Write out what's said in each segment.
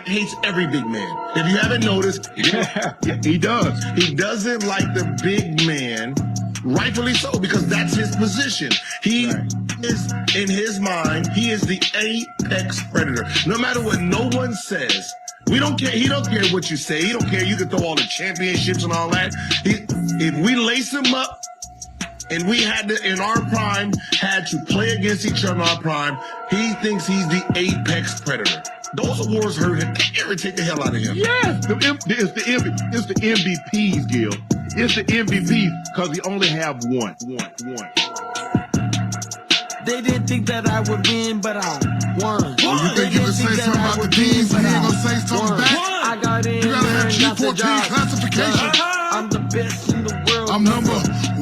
Shaq hates every big man. If you haven't noticed, yeah, he does. He doesn't like the big man, rightfully so, because that's his position. He is, in his mind, he is the apex predator. No matter what no one says, we don't care. He don't care what you say. He don't care. You can throw all the championships and all that. If we lace him up, and we had to, in our prime, had to play against each other in our prime, he thinks he's the apex predator. Those awards hurt him. They irritate the hell out of him. Yes, it's the MVPs, Gil. It's the MVPs because he only have one. They didn't think that I would win, but I won. You think you can say something about the teams and he ain't gonna say something back? I got in. You gotta have G14 classification. I'm the best in the world. I'm number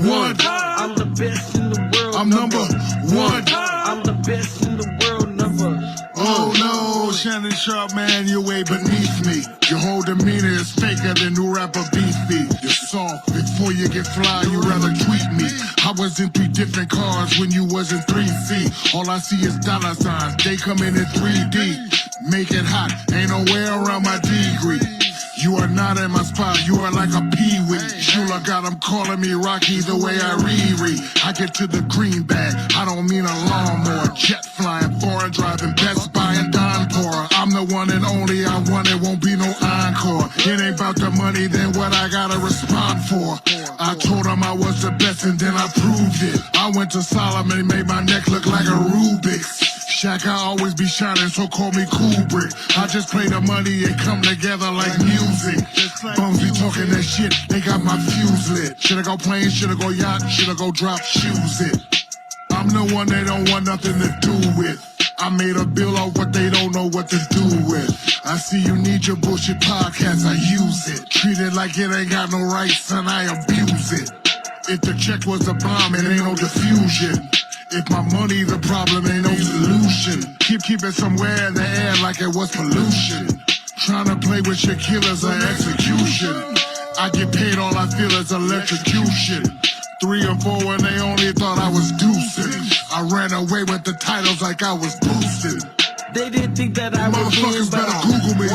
one. I'm the best in the world. I'm number one. I'm the best in the world. Number. Oh no, Shannon Sharp, man, you're way beneath me. Your whole demeanor is faker than new rapper Beefy. You're soft, before you get fly, you rather tweet me. I was in 3 different cars when you was in 3 feet. All I see is dollar signs, they come in 3D. Make it hot, ain't no way around my degree. You are not in my spot, you are like a peewee. Shula got them calling me Rocky the way I re-read. I get to the green bag, I don't mean a lawnmower. Jet flying, foreign driving, Best Buy and Don Cora. I'm the one and only, I want it, won't be no encore. It ain't about the money, then what I gotta respond for. I told him I was the best and then I proved it. I went to Solomon, made my neck look like a Rubik's. Shaq, I always be shining, so call me Kubrick. I just play the money and come together like music. Bums be talking that shit, they got my fuse lit. Shoulda go plane, shoulda go yacht, shoulda go drop shoes it. I'm the one they don't want nothing to do with. I made a bill off what they don't know what to do with. I see you need your bullshit podcast, I use it. Treat it like it ain't got no rights and I abuse it. If the check was a bomb, it ain't no diffusion. If my money the problem, ain't no solution. Keep it somewhere in the air like it was pollution. Trying to play with your killers or execution. I get paid, all I feel is electrocution. 3 or 4 when they only thought I was deucing. I ran away with the titles like I was boosting. They didn't think that I would win, but better Google me.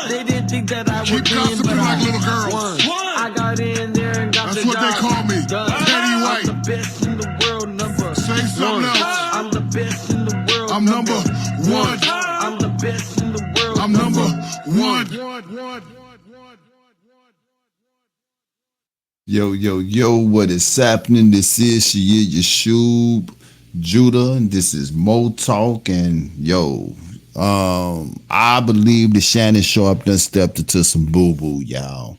They didn't think that I would win, Keep gossiping like little girls. I got in there and got That's the what job they call me. Petty White. I'm the best in the world. Number. Say something else. I'm the best in the world. I'm number one. I'm the best in the world. I'm number one. Yo, what is happening? This is Shia Yashub Judah, and this is Mo Talk, and I believe that Shannon Sharp done stepped into some boo-boo, y'all.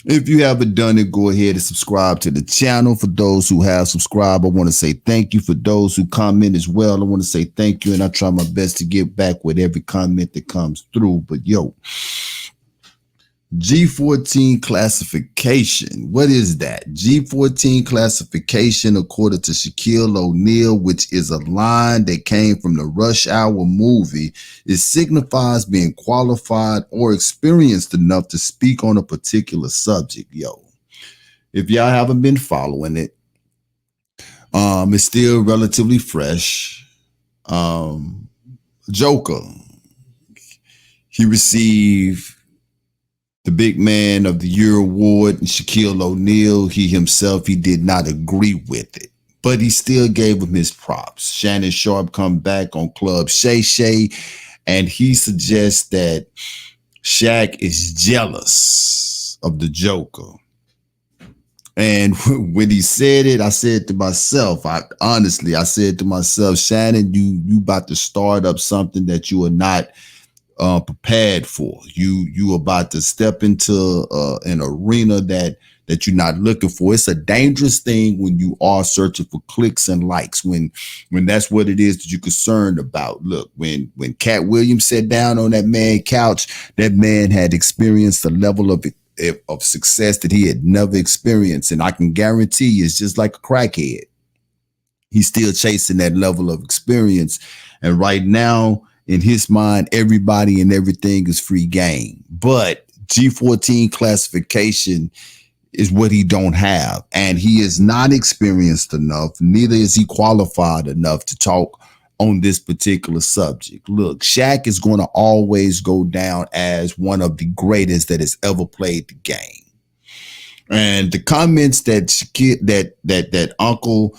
If you haven't done it, go ahead and subscribe to the channel. For those who have subscribed, I want to say thank you. For those who comment as well, I want to say thank you, and I try my best to get back with every comment that comes through. But G14 classification. What is that? G14 classification, according to Shaquille O'Neal, which is a line that came from the Rush Hour movie, it signifies being qualified or experienced enough to speak on a particular subject. If y'all haven't been following it, it's still relatively fresh. Joker, he received the Big Man of the Year award, and Shaquille O'Neal, he did not agree with it, but he still gave him his props. Shannon Sharp come back on Club Shay Shay, and he suggests that Shaq is jealous of the Joker. And when he said it, I said to myself, I said to myself, Shannon, you about to start up something that you are not prepared for. You about to step into an arena that you're not looking for. It's a dangerous thing when you are searching for clicks and likes, when that's what it is that you're concerned about. Look, when Cat Williams sat down on that man's couch, that man had experienced a level of success that he had never experienced, and I can guarantee you it's just like a crackhead. He's still chasing that level of experience, and right now, in his mind, everybody and everything is free game. But G14 classification is what he don't have. And he is not experienced enough. Neither is he qualified enough to talk on this particular subject. Look, Shaq is going to always go down as one of the greatest that has ever played the game. And the comments that Uncle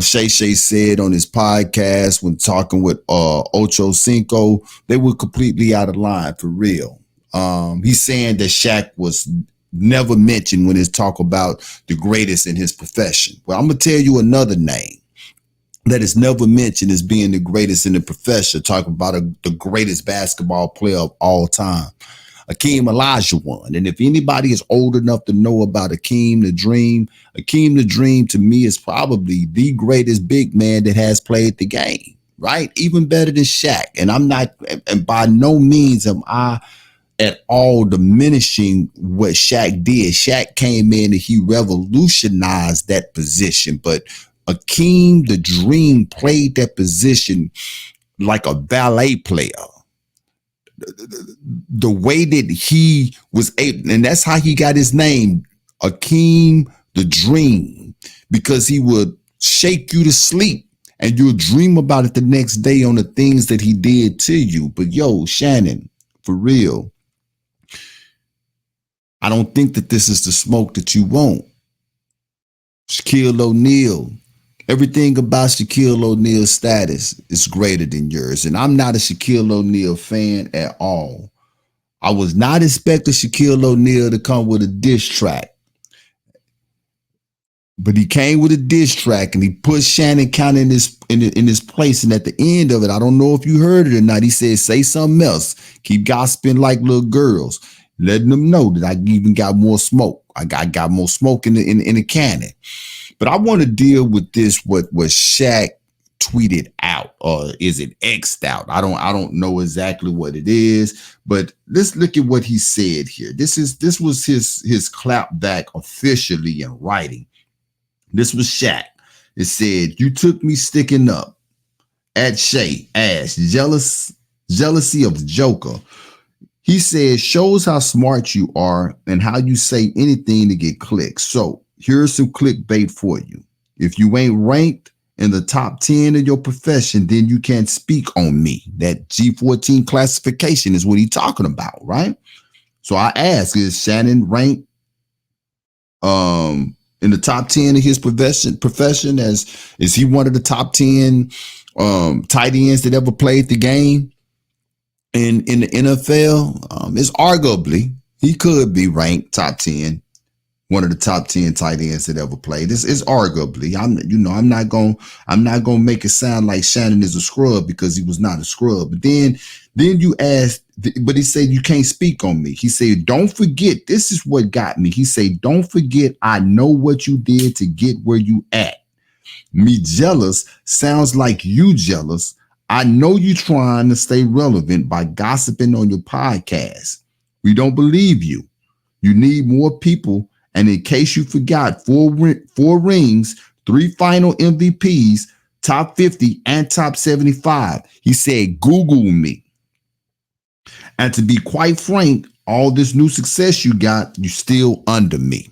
Shay Shay said on his podcast when talking with Ocho Cinco, they were completely out of line for real. He's saying that Shaq was never mentioned when it's talk about the greatest in his profession. Well, I'm gonna tell you another name that is never mentioned as being the greatest in the profession. Talking about the greatest basketball player of all time. Akeem Olajuwon. And if anybody is old enough to know about Akeem the Dream to me is probably the greatest big man that has played the game, right? Even better than Shaq. And and by no means am I at all diminishing what Shaq did. Shaq came in and he revolutionized that position. But Akeem the Dream played that position like a ballet player. The way that he was able, and that's how he got his name, Akeem the Dream, because he would shake you to sleep and you'll dream about it the next day on the things that he did to you. But yo, Shannon, for real, I don't think that this is the smoke that you want. Shaquille O'Neal. Everything about Shaquille O'Neal's status is greater than yours. And I'm not a Shaquille O'Neal fan at all. I was not expecting Shaquille O'Neal to come with a diss track. But he came with a diss track and he put Shannon kind of in his place. And at the end of it, I don't know if you heard it or not, he said, say something else. Keep gossiping like little girls. Letting them know that I even got more smoke. I got more smoke in the cannon. But I want to deal with this, what Shaq tweeted out, or is it X'd out? I don't know exactly what it is, but let's look at what he said here. This was his clap back officially in writing. This was Shaq. It said, you took me sticking up at Shay ass, jealousy of the Joker. He said, shows how smart you are and how you say anything to get clicks. So here's some clickbait for you. If you ain't ranked in the top 10 of your profession, then you can't speak on me. That G14 classification is what he's talking about, right? So I ask, is Shannon ranked in the top 10 of his profession? Is he one of the top 10 tight ends that ever played the game in the NFL? It's arguably, he could be ranked top 10. One of the top 10 tight ends that ever played. This is arguably. I'm not gonna make it sound like Shannon is a scrub because he was not a scrub. But then you ask, but he said you can't speak on me. He said, don't forget. This is what got me. He said, don't forget. I know what you did to get where you at. Me jealous sounds like you jealous. I know you trying to stay relevant by gossiping on your podcast. We don't believe you. You need more people. And in case you forgot, 4 rings, 3 final MVPs, top 50 and top 75. He said, Google me. And to be quite frank, all this new success you got, you still under me.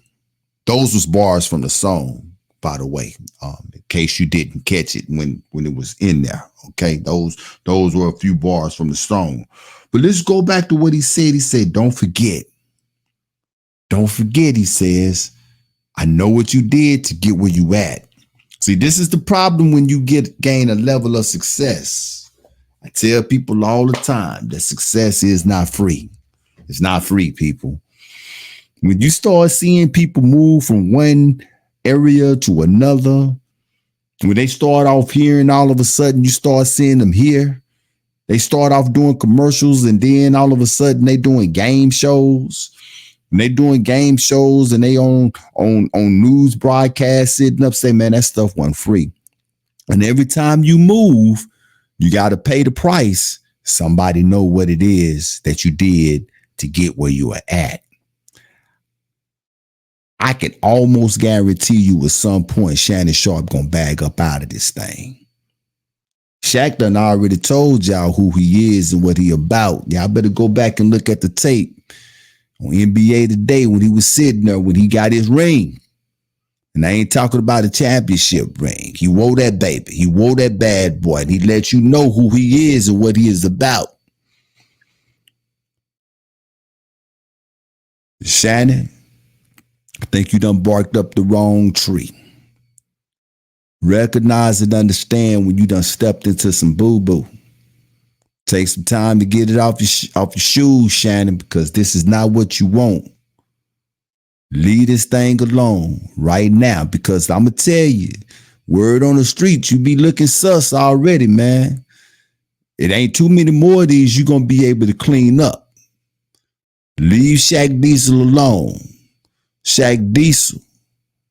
Those was bars from the song, by the way, in case you didn't catch it when it was in there. Okay, those were a few bars from the song. But let's go back to what he said. He said, don't forget. Don't forget, he says, I know what you did to get where you at. See, this is the problem when you gain a level of success. I tell people all the time that success is not free. It's not free, people. When you start seeing people move from one area to another, when they start off here and all of a sudden you start seeing them here, they start off doing commercials and then all of a sudden they doing game shows. When they doing game shows and they on news broadcasts sitting up saying, man, that stuff wasn't free. And every time you move, you got to pay the price. Somebody know what it is that you did to get where you are at. I can almost guarantee you at some point Shannon Sharp gonna bag up out of this thing. Shaq done already told y'all who he is and what he about. Y'all better go back and look at the tape on NBA Today when he was sitting there when he got his ring. And I ain't talking about a championship ring. He wore that baby. He wore that bad boy. And he let you know who he is and what he is about. Shannon, I think you done barked up the wrong tree. Recognize and understand when you done stepped into some boo-boo. Take some time to get it off your shoes, Shannon, because this is not what you want. Leave this thing alone right now, because I'm going to tell you, word on the street, you be looking sus already, man. It ain't too many more of these you're going to be able to clean up. Leave Shaq Diesel alone. Shaq Diesel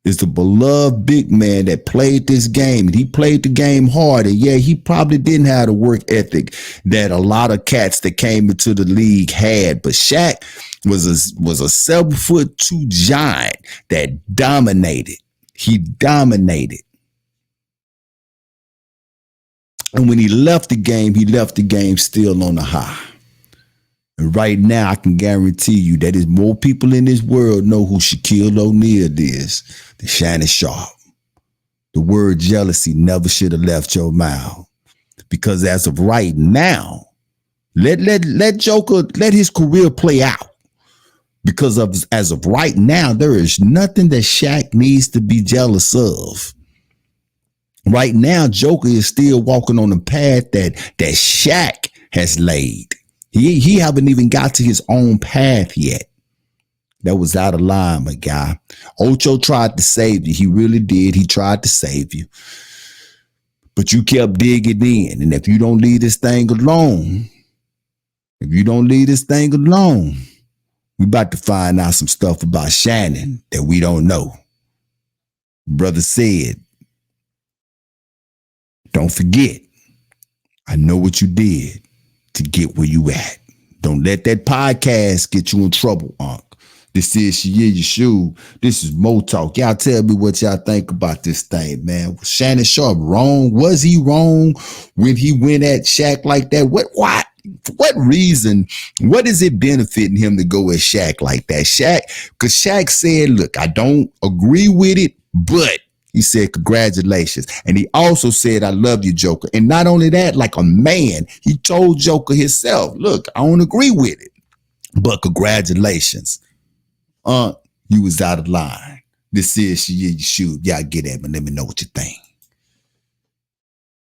is the beloved big man that played this game. And he played the game hard. And yeah, he probably didn't have the work ethic that a lot of cats that came into the league had. But Shaq was a 7'2" giant that dominated. He dominated. And when he left the game still on the high. And right now, I can guarantee you that there's more people in this world know who Shaquille O'Neal is than Shannon Sharpe. The word jealousy never should have left your mouth. Because as of right now, let Joker, let his career play out. Because as of right now, there is nothing that Shaq needs to be jealous of. Right now, Joker is still walking on the path that Shaq has laid. He haven't even got to his own path yet. That was out of line, my guy. Ocho tried to save you. He really did. He tried to save you. But you kept digging in. And if you don't leave this thing alone, we about to find out some stuff about Shannon that we don't know. Brother said, don't forget, I know what you did to get where you at. Don't let that podcast get you in trouble, Unc. This is Yeshu. This is Mo Talk. Y'all tell me what y'all think about this thing, man. Was Shannon Sharpe wrong? Was he wrong when he went at Shaq like that? What? For what reason? What is it benefiting him to go at Shaq like that? Because Shaq said, look, I don't agree with it, but he said, congratulations. And he also said, I love you, Joker. And not only that, like a man, he told Joker himself, look, I don't agree with it, but congratulations. You was out of line. This is Yeshu. Y'all get at me. Let me know what you think.